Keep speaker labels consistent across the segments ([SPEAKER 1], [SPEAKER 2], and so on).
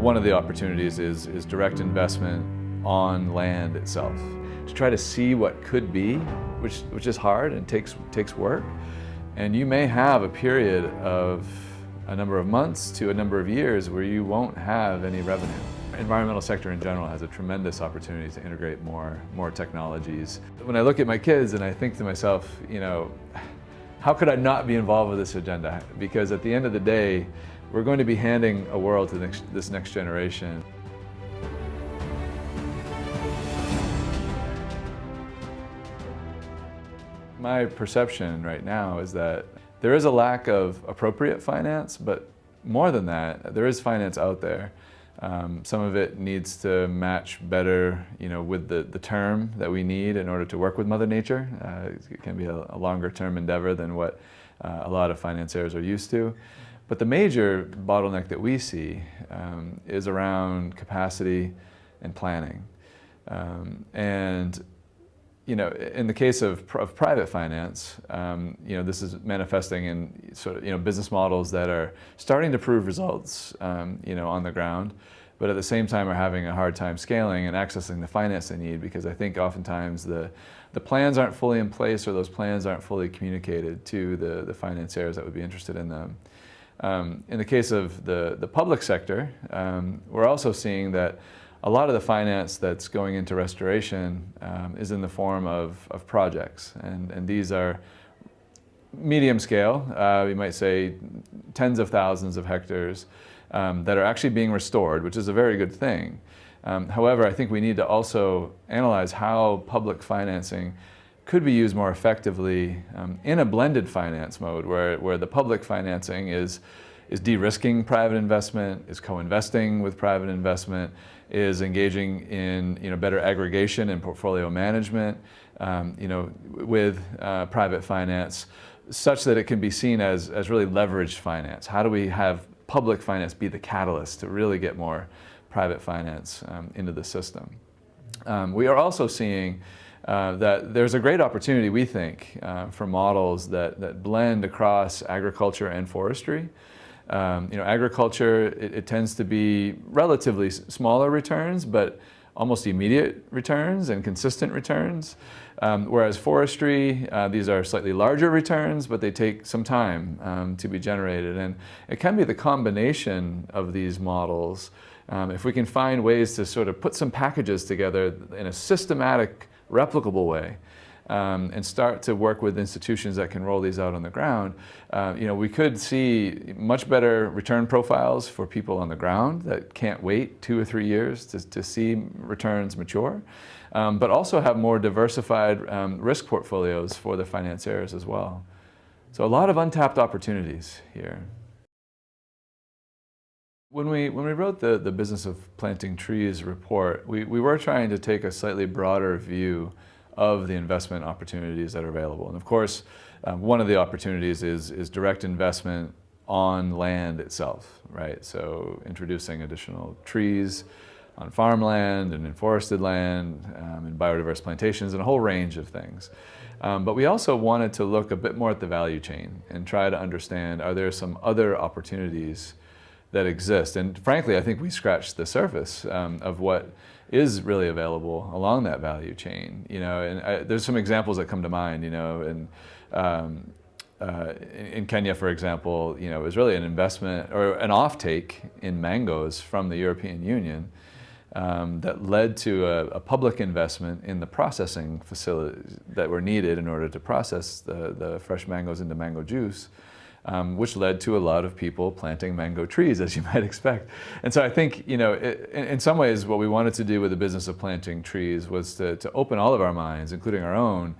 [SPEAKER 1] One of the opportunities is direct investment on land itself. To try to see what could be, which is hard and takes work. And you may have a period of a number of months to a number of years where you won't have any revenue. Environmental sector in general has a tremendous opportunity to integrate more technologies. When I look at my kids and I think to myself, how could I not be involved with this agenda? Because at the end of the day, we're going to be handing a world to this next generation. My perception right now is that there is a lack of appropriate finance, but more than that, there is finance out there. Some of it needs to match better, with the term that we need in order to work with Mother Nature. It can be a longer term endeavor than what a lot of financiers are used to. But the major bottleneck that we see is around capacity and planning. In the case of private finance, this is manifesting in sort of business models that are starting to prove results, on the ground, but at the same time are having a hard time scaling and accessing the finance they need, because I think oftentimes the plans aren't fully in place, or those plans aren't fully communicated to the financiers that would be interested in them. In the case of the public sector, we're also seeing that a lot of the finance that's going into restoration is in the form of projects, and these are medium scale, we might say tens of thousands of hectares that are actually being restored, which is a very good thing. However, I think we need to also analyze how public financing could be used more effectively in a blended finance mode, where the public financing is de-risking private investment, is co-investing with private investment, is engaging in better aggregation and portfolio management with private finance, such that it can be seen as really leveraged finance. How do we have public finance be the catalyst to really get more private finance into the system? We are also seeing that there's a great opportunity, we think, for models that blend across agriculture and forestry. Agriculture, it tends to be relatively smaller returns, but almost immediate returns and consistent returns. Whereas forestry, these are slightly larger returns, but they take some time to be generated. And it can be the combination of these models. If we can find ways to sort of put some packages together in a systematic, replicable way, and start to work with institutions that can roll these out on the ground, we could see much better return profiles for people on the ground that can't wait 2 or 3 years to see returns mature, but also have more diversified risk portfolios for the financiers as well. So a lot of untapped opportunities here. When we wrote the Business of Planting Trees report, we were trying to take a slightly broader view of the investment opportunities that are available. And of course, one of the opportunities is direct investment on land itself, right? So introducing additional trees on farmland and in forested land, and biodiverse plantations, and a whole range of things. But we also wanted to look a bit more at the value chain and try to understand, are there some other opportunities that exist? And frankly, I think we scratched the surface of what is really available along that value chain. There's some examples that come to mind. In Kenya, for example, it was really an investment or an offtake in mangoes from the European Union that led to a public investment in the processing facilities that were needed in order to process the fresh mangoes into mango juice. Which led to a lot of people planting mango trees, as you might expect. And so I think, in some ways, what we wanted to do with the Business of Planting Trees was to open all of our minds, including our own,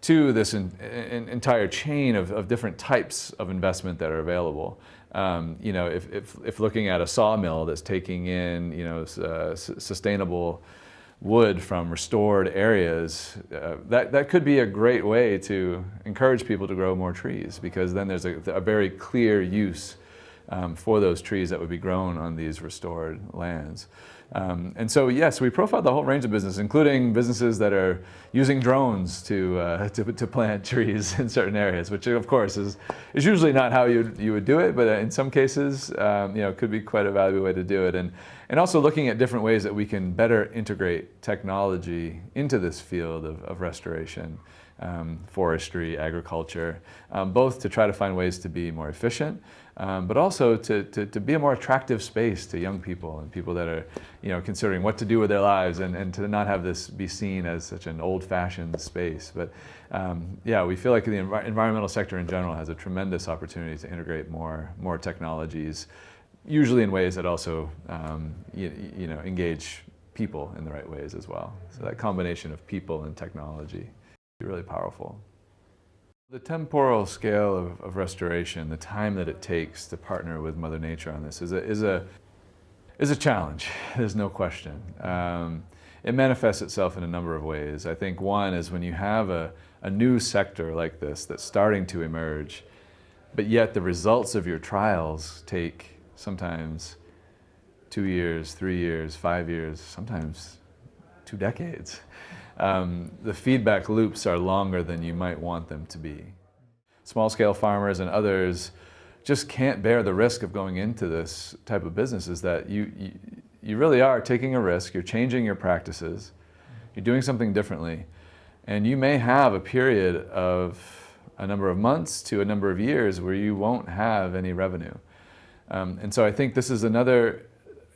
[SPEAKER 1] to this entire chain of different types of investment that are available. If looking at a sawmill that's taking in, sustainable wood from restored areas, that could be a great way to encourage people to grow more trees, because then there's a very clear use for those trees that would be grown on these restored lands. And so, yes, we profiled the whole range of business, including businesses that are using drones to plant trees in certain areas, which of course is usually not how you would do it, but in some cases, could be quite a valuable way to do it. And also looking at different ways that we can better integrate technology into this field of restoration, forestry, agriculture, both to try to find ways to be more efficient, but also to be a more attractive space to young people and people that are considering what to do with their lives, and to not have this be seen as such an old-fashioned space. But we feel like the environmental sector in general has a tremendous opportunity to integrate more technologies, usually in ways that also engage people in the right ways as well. So that combination of people and technology is really powerful. The temporal scale of restoration, the time that it takes to partner with Mother Nature on this is a challenge. There's no question. It manifests itself in a number of ways. I think one is when you have a new sector like this that's starting to emerge, but yet the results of your trials take sometimes 2 years, 3 years, 5 years, sometimes 2 decades. The feedback loops are longer than you might want them to be. Small-scale farmers and others just can't bear the risk of going into this type of business. Is that you really are taking a risk, you're changing your practices, you're doing something differently, and you may have a period of a number of months to a number of years where you won't have any revenue. And so I think this is another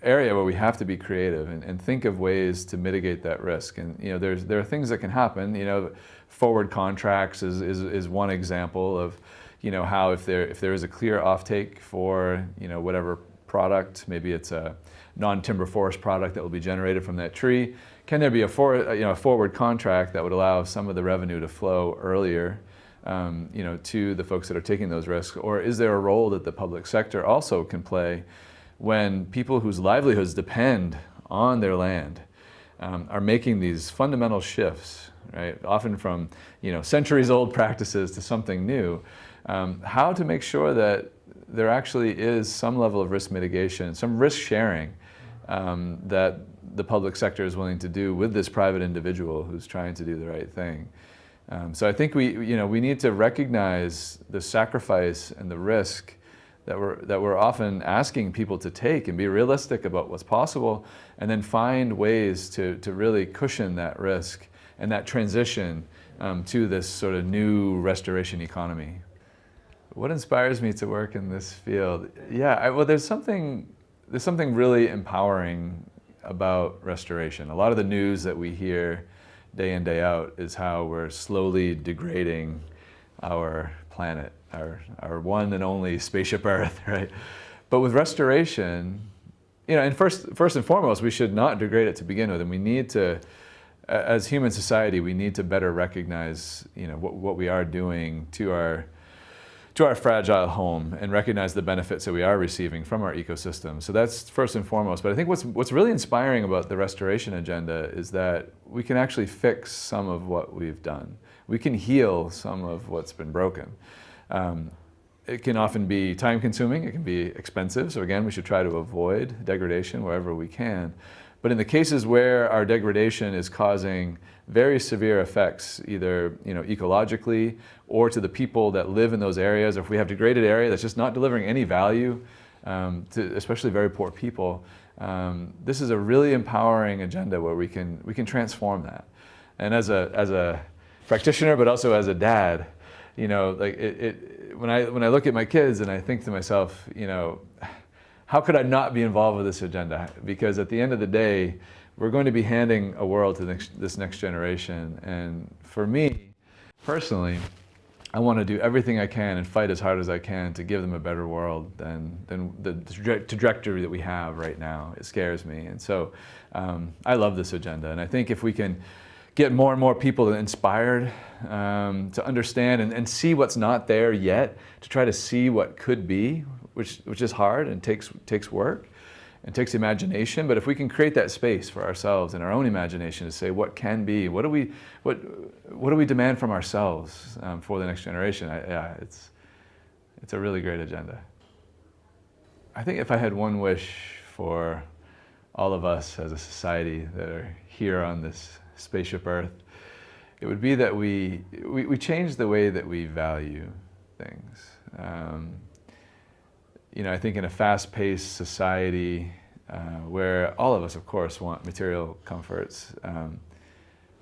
[SPEAKER 1] area where we have to be creative and think of ways to mitigate that risk. And there are things that can happen. Forward contracts is one example of how if there is a clear offtake for whatever product, maybe it's a non-timber forest product that will be generated from that tree, can there be a forward contract that would allow some of the revenue to flow earlier to the folks that are taking those risks? Or is there a role that the public sector also can play when people whose livelihoods depend on their land are making these fundamental shifts, right? Often from centuries-old practices to something new, how to make sure that there actually is some level of risk mitigation, some risk sharing that the public sector is willing to do with this private individual who's trying to do the right thing. So I think we need to recognize the sacrifice and the risk that we're often asking people to take, and be realistic about what's possible, and then find ways to really cushion that risk and that transition to this sort of new restoration economy. What inspires me to work in this field? Well, there's something really empowering about restoration. A lot of the news that we hear day in, day out is how we're slowly degrading our planet, our one and only spaceship Earth, right? But with restoration, and first and foremost, we should not degrade it to begin with, and we need to, as human society, we need to better recognize, what we are doing to our fragile home, and recognize the benefits that we are receiving from our ecosystem. So that's first and foremost. But I think what's really inspiring about the restoration agenda is that we can actually fix some of what we've done. We can heal some of what's been broken. It can often be time-consuming, it can be expensive, so again, we should try to avoid degradation wherever we can. But in the cases where our degradation is causing very severe effects, either ecologically or to the people that live in those areas, or if we have degraded area that's just not delivering any value to especially very poor people, this is a really empowering agenda where we can transform that. And as a practitioner, but also as a dad, when I look at my kids and I think to myself, how could I not be involved with this agenda? Because at the end of the day, we're going to be handing a world to this next generation. And for me, personally, I want to do everything I can and fight as hard as I can to give them a better world than the trajectory that we have right now. It scares me. And so I love this agenda. And I think if we can get more and more people inspired to understand and see what's not there yet, to try to see what could be, which is hard and takes work and takes imagination. But if we can create that space for ourselves and our own imagination to say what can be, what do we demand from ourselves for the next generation? It's a really great agenda. I think if I had one wish for all of us as a society that are here on this spaceship Earth, it would be that we change the way that we value things. I think in a fast-paced society where all of us, of course, want material comforts,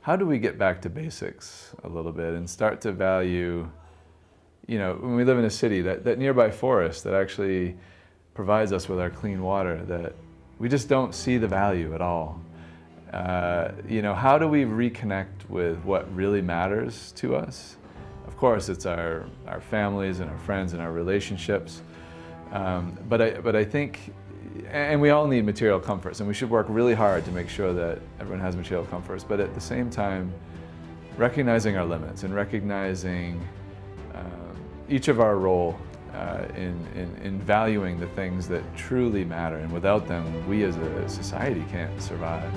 [SPEAKER 1] how do we get back to basics a little bit and start to value, when we live in a city, that nearby forest that actually provides us with our clean water, that we just don't see the value at all. How do we reconnect with what really matters to us? Of course, it's our families and our friends and our relationships. But I think, and we all need material comforts, and we should work really hard to make sure that everyone has material comforts, but at the same time, recognizing our limits and recognizing each of our role in valuing the things that truly matter, and without them, we as a society can't survive.